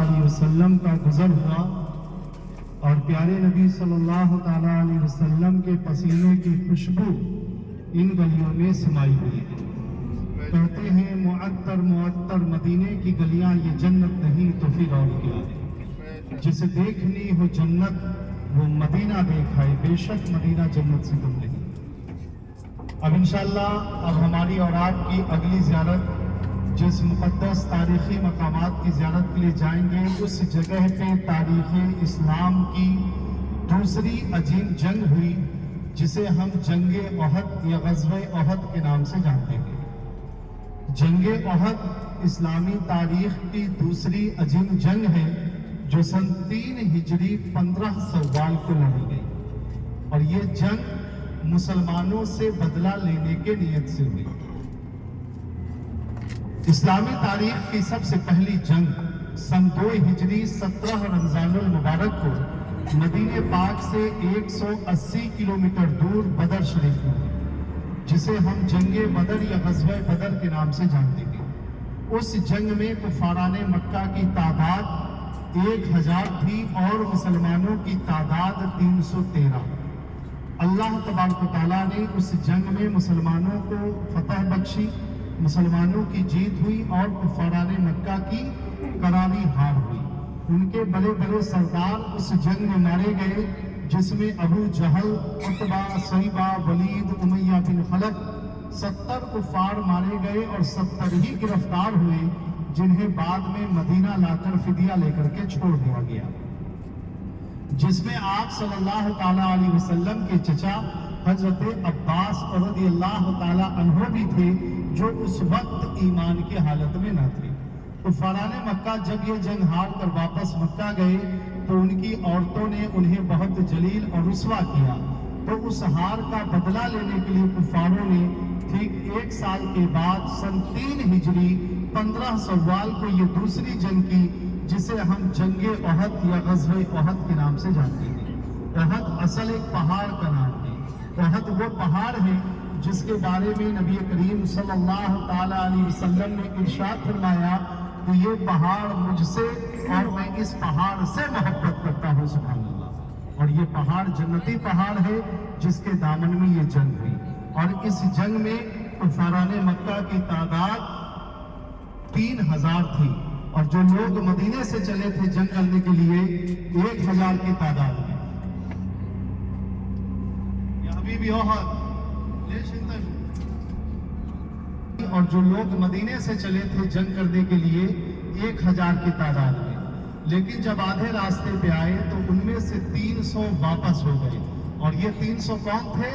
علیہ وسلم کا گزر ہوا اور پیارے نبی صلی اللہ تعالیٰ علیہ وسلم کے پسینے کی خوشبو ان گلیوں میں سمائی ہوئی ہے۔ کہتے ہیں معطر معطر مدینے کی گلیاں یہ جنت نہیں تو پھر اور کیا ہے؟ جسے دیکھنی ہو جنت وہ مدینہ دیکھائے، بے شک مدینہ جنت سے کم نہیں۔ اب انشاءاللہ اب ہماری اور آپ کی اگلی زیارت جس مقدس تاریخی مقامات کی زیارت کے لیے جائیں گے، اس جگہ پہ تاریخ اسلام کی دوسری عظیم جنگ ہوئی جسے ہم جنگ احد یا غزوہ احد کے نام سے جانتے ہیں۔ جنگ احد اسلامی تاریخ کی دوسری عظیم جنگ ہے جو سن 3 ہجری 15 سوال کو لڑی گئی، اور یہ جنگ مسلمانوں سے بدلہ لینے کے نیت سے ہوئی۔ اسلامی تاریخ کی سب سے پہلی جنگ سن 2 ہجری 17 رمضان المبارک کو مدینہ پاک سے 180 کلومیٹر دور بدر شریف میں ہوئی، جسے ہم جنگ بدر یا غزوہ بدر کے نام سے جانتے ہیں۔ اس جنگ میں کفاران مکہ کی تعداد 1000 تھی اور مسلمانوں کی تعداد 313۔ اللہ تبارک و تعالیٰ نے اس جنگ میں مسلمانوں کو فتح بخشی، مسلمانوں کی جیت ہوئی اور کفاران مکہ کی کراری ہار ہوئی۔ ان کے بڑے بڑے سردار اس جنگ میں مارے گئے، جس میں ابو جہل، عتبہ، شیبہ، ولید، امیہ بن خلف 70 کفار مارے گئے اور 70 ہی گرفتار ہوئے، جنہیں بعد میں مدینہ لا کر فدیہ لے کر کے چھوڑ دیا گیا، جس میں آپ صلی اللہ تعالیٰ علیہ وسلم کے چچا حضرت عباس رضی اللہ تعالیٰ عنہ بھی تھے، جو اس وقت ایمان کی حالت میں نہ تھے۔ کفاران مکہ جب یہ جنگ ہار کر واپس مکہ گئے تو ان کی عورتوں نے انہیں بہت جلیل اور رسوا کیا، تو اس ہار کا بدلہ لینے کے لیے کفاروں نے ٹھیک 1 سال کے بعد سن 3 ہجری 15 سوال کو یہ دوسری جنگ کی، جسے ہم جنگ احد یا غزوہ احد کے نام سے جانتے ہیں۔ احد اصل ایک پہاڑ کا نام ہے۔ احد وہ پہاڑ ہے جس کے بارے میں نبی کریم صلی اللہ تعالیٰ علیہ وسلم نے ارشاد فرمایا کہ یہ پہاڑ مجھ سے اور میں اس پہاڑ سے محبت کرتا ہوں، سبحان اللہ۔ اور یہ پہاڑ جنتی پہاڑ ہے جس کے دامن میں یہ جنگ ہوئی، اور اس جنگ میں کفاران مکہ کی تعداد 3000 تھی، اور جو لوگ مدینے سے چلے تھے جنگ کرنے کے لیے 1000 کی تعداد میں۔ یا حبیبی احد اور جو لوگ مدینے سے چلے تھے جنگ کرنے کے لیے 1000 کی تعداد میں، لیکن جب آدھے راستے پہ آئے تو ان میں سے 300 واپس ہو گئے، اور یہ 300 کون تھے؟